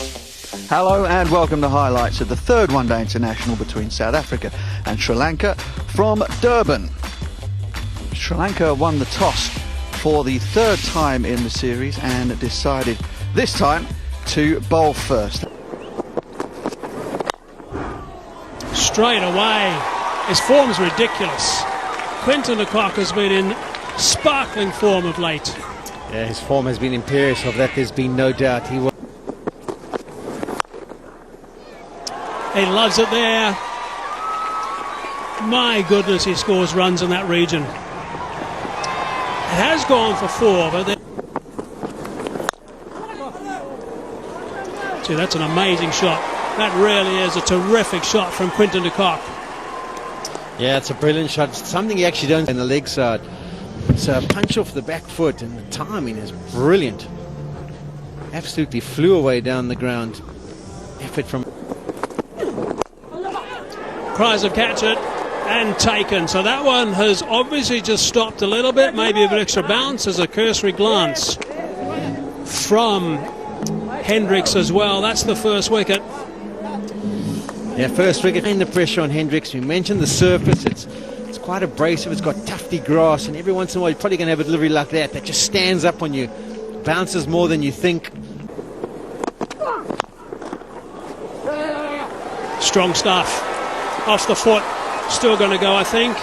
Hello and welcome to highlights of the third one-day international between South Africa and Sri Lanka from Durban. Sri Lanka won the toss for the third time in the series and decided this time to bowl first. Straight away, his form's ridiculous. Quinton de Kock has been in sparkling form of late. Yeah, his form has been imperious, of that there's been no doubt. He loves it there. My goodness, he scores runs in that region. It has gone for 4, but see, that's an amazing shot. That really is a terrific shot from Quinton de Kock. Yeah, it's a brilliant shot. It's something you actually don't in the leg side. It's a punch off the back foot, and the timing is brilliant. Absolutely flew away down the ground. Effort from... Cries of catch it and taken. So that one has obviously just stopped a little bit, maybe a bit extra bounce as a cursory glance from Hendricks as well. That's the first wicket. Yeah, first wicket. And the pressure on Hendricks. We mentioned the surface. It's quite abrasive. It's got tufty grass, and every once in a while you're probably going to have a delivery like that just stands up on you, bounces more than you think. Strong stuff. Off the foot, still going to go, I think.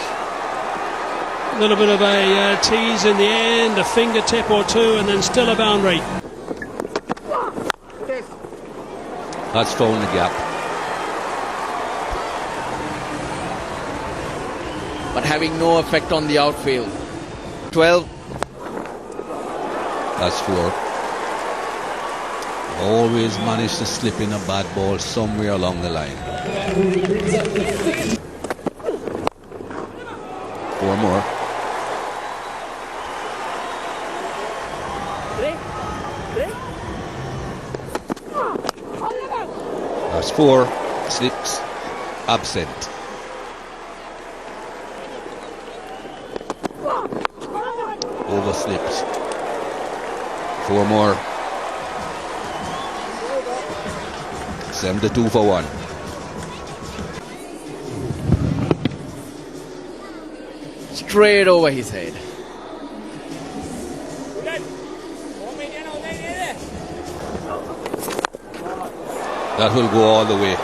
A little bit of a tease in the end, a fingertip or two, and then still a boundary. That's foul in the gap. But having no effect on the outfield. 12. That's 4. Always manage to slip in a bad ball somewhere along the line. 4 more. That's 4. Slips. Absent. Overslips. 4 more. 7-2 for 1. Straight over his head. That will go all the way.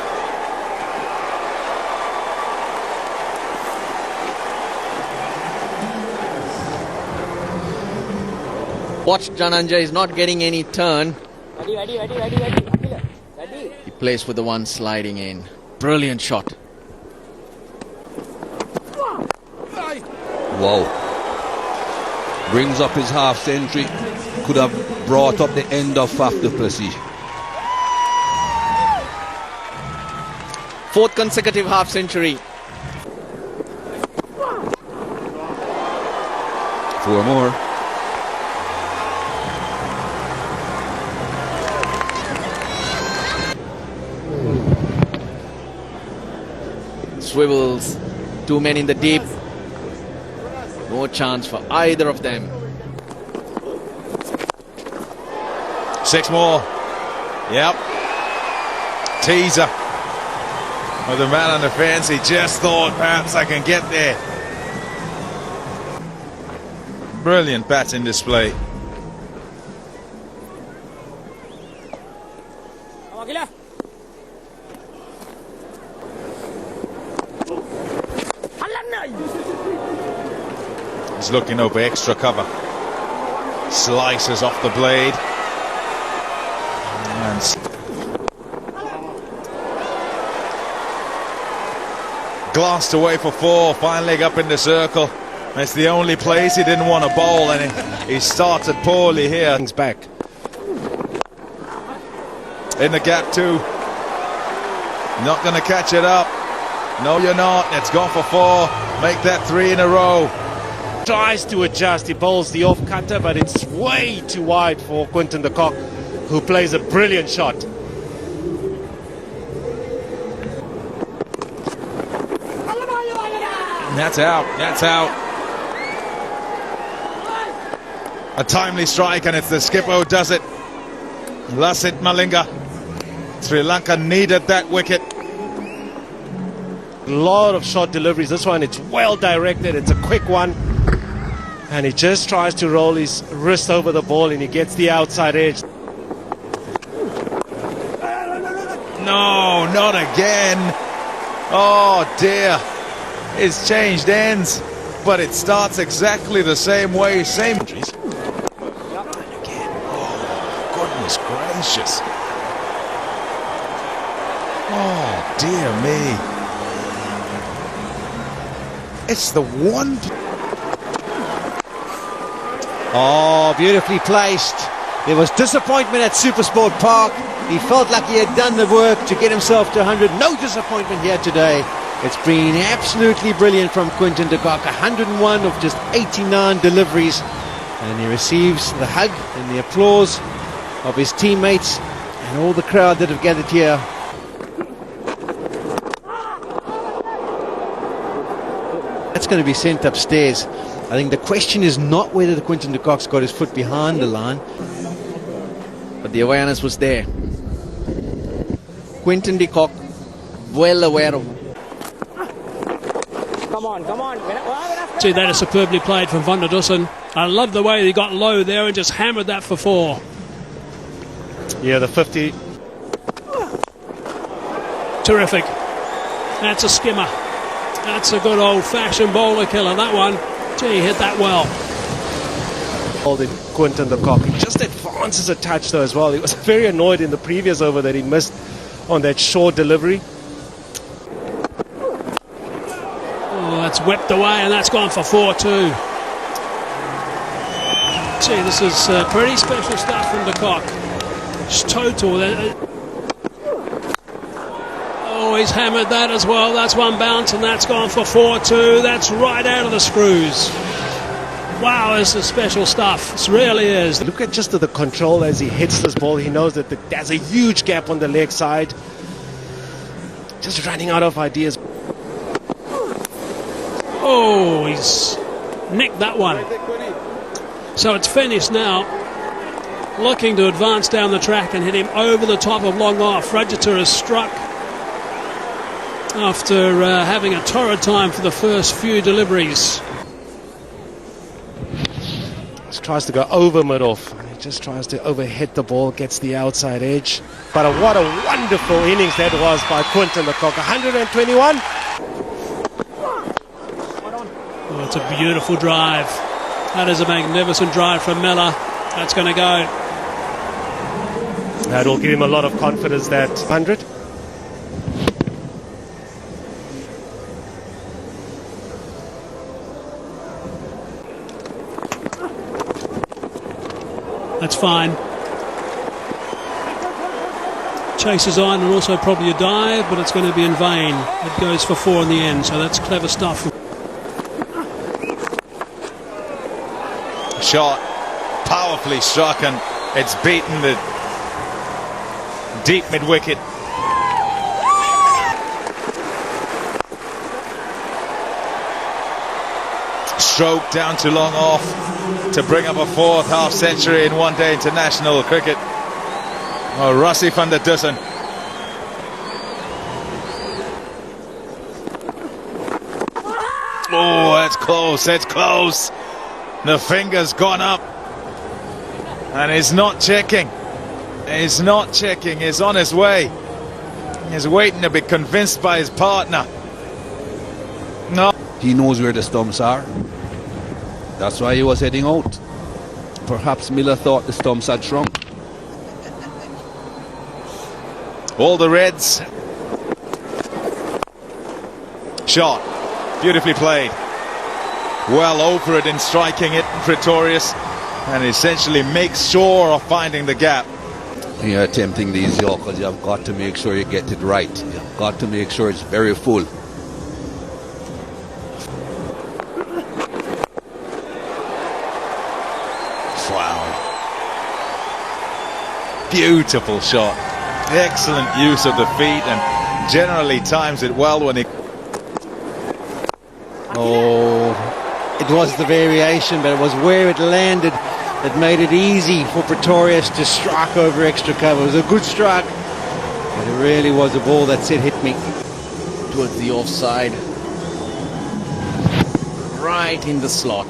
Watch, Dhananjay is not getting any turn. He plays with the one sliding in. Brilliant shot. Wow. Brings up his half century. Could have brought up the end of Faf du Plessis. 4th consecutive half century. 4 more. Swivels. 2 men in the deep. No chance for either of them. 6 more. Yep. Teaser. With the man on the fence, he just thought perhaps I can get there. Brilliant batting display. He's looking over extra cover. Slices off the blade. And glanced away for 4, fine leg up in the circle. That's the only place he didn't want to bowl, and he started poorly here. Things back. In the gap too. Not going to catch it up. No, you're not. It's gone for 4. Make that 3 in a row. Tries to adjust, he bowls the off cutter, but it's way too wide for Quinton de Kock, who plays a brilliant shot. That's out. That's out. A timely strike, and it's the skipper who does it. Lasith Malinga. Sri Lanka needed that wicket. A lot of short deliveries. This one, it's well directed. It's a quick one. And he just tries to roll his wrist over the ball and he gets the outside edge. No, not again. Oh dear. It's changed ends, but it starts exactly the same way. Same. And again. Oh, goodness gracious. Oh dear me. It's the one. Oh, beautifully placed. There was disappointment at Supersport Park. He felt like he had done the work to get himself to 100. No disappointment here today. It's been absolutely brilliant from Quinton de Kock. 101 of just 89 deliveries. And he receives the hug and the applause of his teammates and all the crowd that have gathered here. That's going to be sent upstairs. I think the question is not whether the Quinton de Kock's got his foot behind the line. But the awareness was there. Quinton de Kock, well aware of. See, that is superbly played from Van der Dussen. I love the way he got low there and just hammered that for 4. Yeah, the 50. Terrific. That's a skimmer. That's a good old-fashioned bowler killer, that one. Gee, he hit that well. Holding Quinton de Kock. He just advances a touch though as well. He was very annoyed in the previous over that he missed on that short delivery. Oh, that's whipped away and that's gone for 4 too. Gee, this is pretty special stuff from de Kock. It's total. Oh, he's hammered that as well. That's one bounce and that's gone for 4 too. That's right out of the screws. Wow, this is special stuff. This really is. Look at just the control as he hits this ball. He knows that there's a huge gap on the leg side. Just running out of ideas. Oh, he's nicked that one. So it's finished now. Looking to advance down the track and hit him over the top of long off. Rajata is struck after having a torrid time for the first few deliveries. Just tries to go over mid-off. He just tries to overhit the ball, gets the outside edge. But what a wonderful innings that was by Quinton de Kock. 121. Oh, it's a beautiful drive. That is a magnificent drive from Miller. That's going to go. That will give him a lot of confidence, that 100. That's fine. Chases on and also probably a dive, but it's going to be in vain. It goes for 4 in the end, so that's clever stuff. Shot powerfully struck and it's beaten the deep mid-wicket. Stroke down to long off to bring up a 4th half century in one-day international cricket. Oh, Rassie van der Dussen. Oh, that's close, that's close. The finger's gone up. And he's not checking. He's not checking, he's on his way. He's waiting to be convinced by his partner. No. He knows where the stumps are. That's why he was heading out. Perhaps Miller thought the stumps had shrunk. All the Reds. Shot. Beautifully played. Well over it in striking it, Pretorius. And essentially makes sure of finding the gap. You're attempting these Yorkers, you've got to make sure you get it right. You've got to make sure it's very full. Wow. Beautiful shot. Excellent use of the feet and generally times it well when he... Oh, it was the variation, but it was where it landed that made it easy for Pretorius to strike over extra cover. It was a good strike, But it really was a ball that said hit me. Towards the offside. Right in the slot.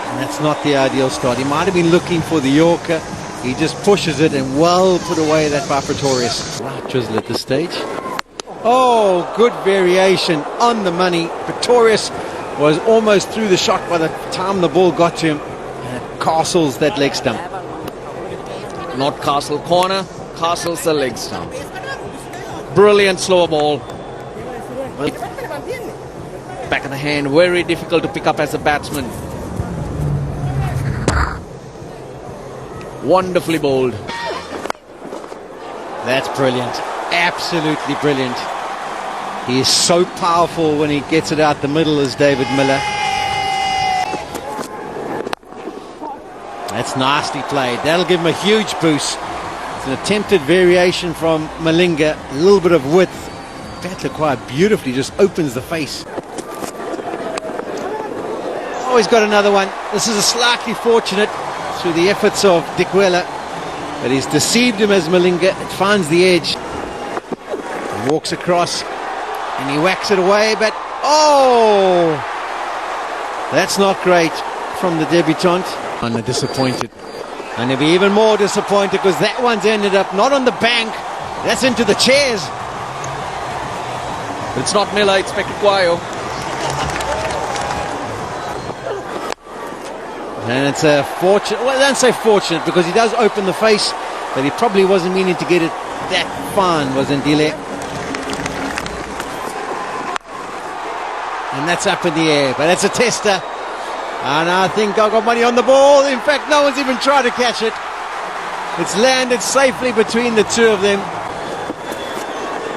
And that's not the ideal start. He might have been looking for the Yorker. He just pushes it and well put away that by Pretorius. Right drizzle at this stage. Oh, good variation on the money. Pretorius was almost through the shot by the time the ball got to him. And it castles that leg stump. Not Castle corner, Castle's the leg stump. Brilliant slow ball. Back of the hand, very difficult to pick up as a batsman. Wonderfully bowled. That's brilliant. Absolutely brilliant. He is so powerful when he gets it out the middle as David Miller. That's nicely played. That'll give him a huge boost. It's an attempted variation from Malinga. A little bit of width. Patlaquaya beautifully just opens the face. Oh, he's got another one. This is a slightly fortunate through the efforts of Dikwela. But he's deceived him as Malinga. It finds the edge. He walks across and he whacks it away. But, oh! That's not great from the debutant. And they're disappointed. And they'll be even more disappointed because that one's ended up not on the bank. That's into the chairs. It's not Miller, it's Patlaquaya. And it's a fortunate, well, I don't say fortunate because he does open the face, but he probably wasn't meaning to get it that fine, wasn't Dile? And that's up in the air, but it's a tester. And I think I got money on the ball. In fact, no one's even tried to catch it. It's landed safely between the two of them.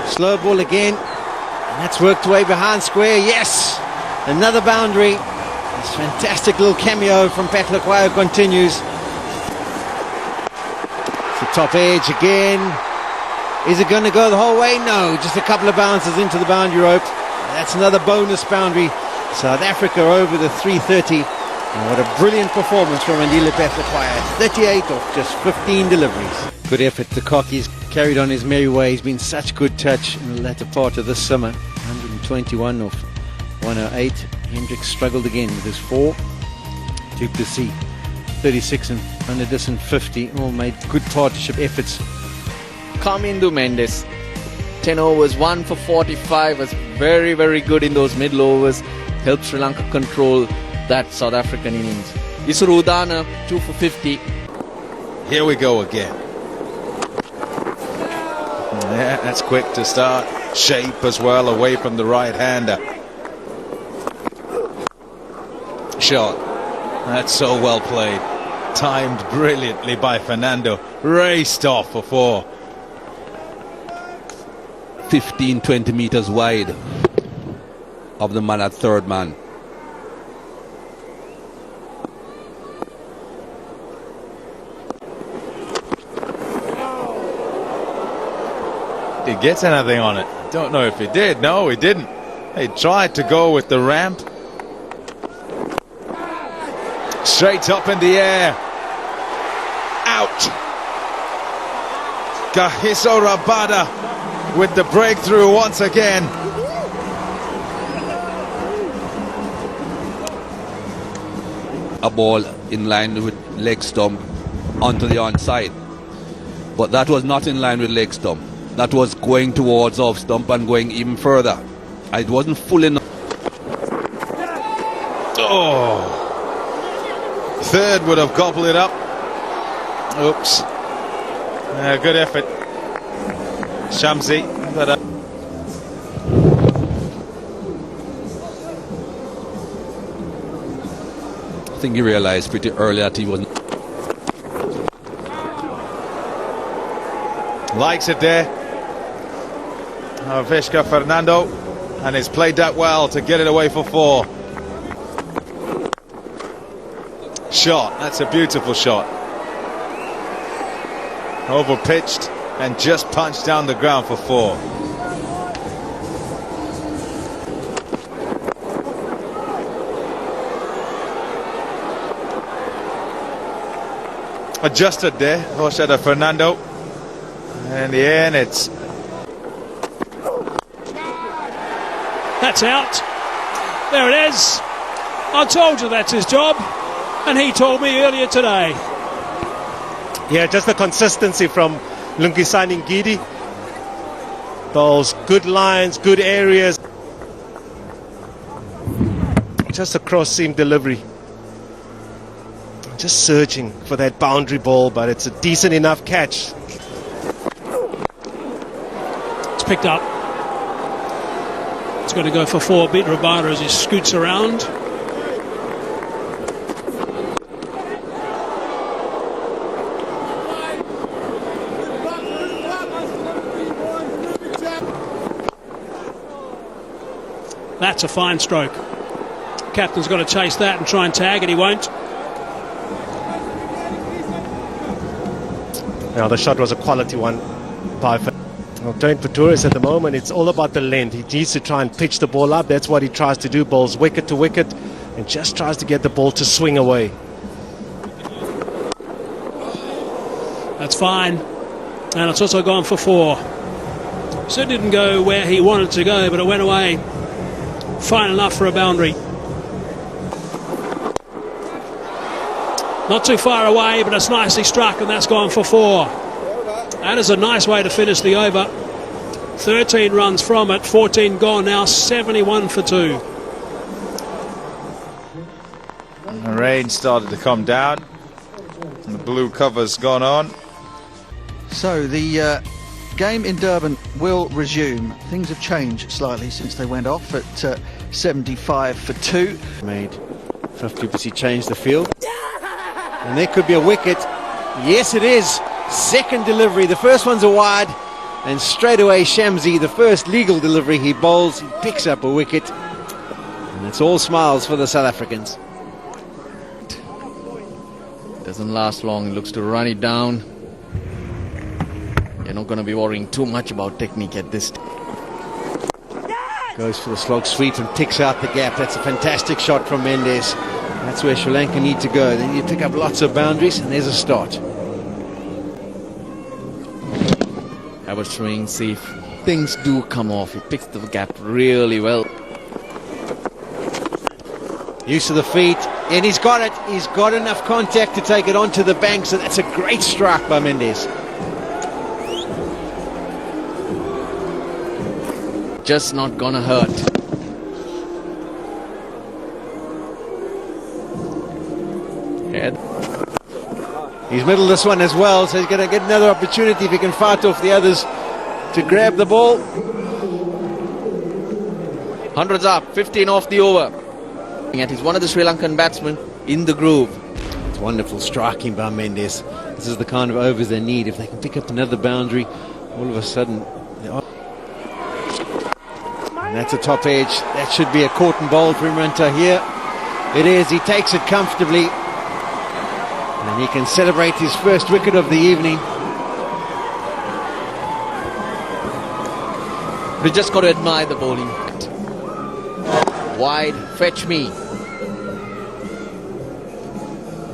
Slow ball again. And that's worked away behind square. Yes! Another boundary. This fantastic little cameo from Patlaquaya continues. It's the top edge again. Is it going to go the whole way? No, just a couple of bounces into the boundary rope. That's another bonus boundary. South Africa over the 330. And what a brilliant performance from Andile Patlaquaya. 38 off just 15 deliveries. Good effort. The Cockies carried on his merry way. He's been such good touch in the latter part of this summer. 121 off 108. Hendricks struggled again with his 4. Du Plessis 36 and Vanderdussen 50. All made good partnership efforts. Kamindu Mendes, 10 overs, 1 for 45, was very, very good in those middle overs. Helped Sri Lanka control that South African innings. Isuru Udana, 2 for 50. Here we go again. Yeah, that's quick to start. Shape as well, away from the right-hander. Shot. That's so well played. Timed brilliantly by Fernando. Raced off for 4. 15-20 meters wide of the man at third man. Did he get anything on it? Don't know if he did. No, he didn't. He tried to go with the ramp. Straight up in the air. Out. Kagiso Rabada with the breakthrough once again. A ball in line with leg stump onto the onside. But that was not in line with leg stump. That was going towards off stump and going even further. It wasn't full enough. Oh. Third would have gobbled it up. Oops. Good effort. Shamsi. But, I think he realized pretty early that he wasn't. likes it there. Vishka Fernando, and he's played that well to get it away for 4. Shot, that's a beautiful shot. Over pitched and just punched down the ground for 4. adjusted there, Horshada Fernando. And in the end, it's That's out. There it is. I told you that's his job, and he told me earlier today. Yeah, just the consistency from Lungisani Ngidi. Those good lines, good areas. Just a cross-seam delivery. Just searching for that boundary ball, but it's a decent enough catch. It's picked up. It's going to go for 4. Beat Rabada as he scoots around. That's a fine stroke. Captain's got to chase that and try and tag it. He won't. Now the shot was a quality one by Dwayne Pretorius at the moment. It's all about the length. He needs to try and pitch the ball up. That's what he tries to do. Bowls wicket to wicket and just tries to get the ball to swing away. That's fine. And it's also gone for 4. So it didn't go where he wanted to go, but it went away. Fine enough for a boundary. Not too far away, but it's nicely struck, and that's gone for 4. That is a nice way to finish the over. 13 runs from it, 14 gone now, 71 for 2. the rain started to come down. And the blue cover's gone on. So the game in Durban will resume. Things have changed slightly since they went off at 75 for 2. Made 50% change the field. And there could be a wicket. Yes, it is. Second delivery. The first one's a wide. And straight away, Shamsi, the first legal delivery he bowls, he picks up a wicket. And it's all smiles for the South Africans. Doesn't last long. He looks to run it down. You're not going to be worrying too much about technique at this stage. Goes for the slog sweep and picks out the gap. That's a fantastic shot from Mendes. That's where Sri Lanka need to go. They need to pick up lots of boundaries, and there's a start. Have a swing, see if things do come off. He picks the gap really well. Use of the feet, and he's got it. He's got enough contact to take it onto the bank, so that's a great strike by Mendes. Just not gonna hurt. Head. He's middled this one as well, so he's going to get another opportunity if he can fight off the others to grab the ball. 100's up, 15 off the over. And he's one of the Sri Lankan batsmen in the groove. It's wonderful striking by Mendes. This is the kind of overs they need. If they can pick up another boundary, all of a sudden... And that's a top edge. That should be a caught and bowled for Imran Tahir. It is. He takes it comfortably. And he can celebrate his first wicket of the evening. We just got to admire the bowling. Wide, fetch me.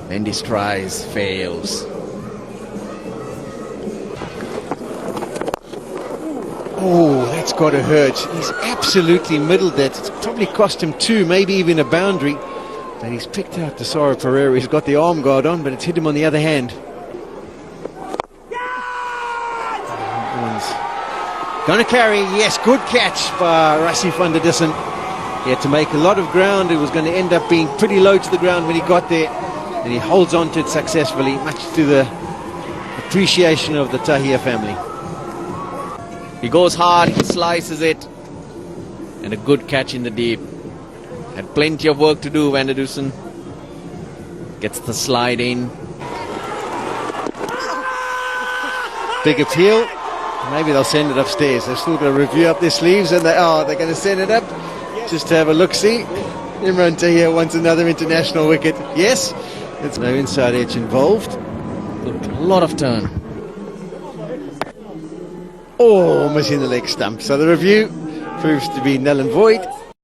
Mendes tries, fails. Oh, that's got to hurt. He's absolutely middled that. It's probably cost him 2, maybe even a boundary. And he's picked out Desaro Pereira. He's got the arm guard on, but it's hit him on the other hand. Going to carry, yes, good catch by Rassie van der Dussen. He had to make a lot of ground. It was going to end up being pretty low to the ground when he got there. And he holds on to it successfully, much to the appreciation of the Tahir family. He goes hard, he slices it. And a good catch in the deep. Had plenty of work to do, Van der Dussen. Gets the slide in. Big appeal. Maybe they'll send it upstairs. They've still got to review up their sleeves, and they're going to send it up just to have a look-see. Imran Tahir wants another international wicket. Yes, there's no inside edge involved. A lot of turn. Oh, missing the leg stump. So the review proves to be null and void.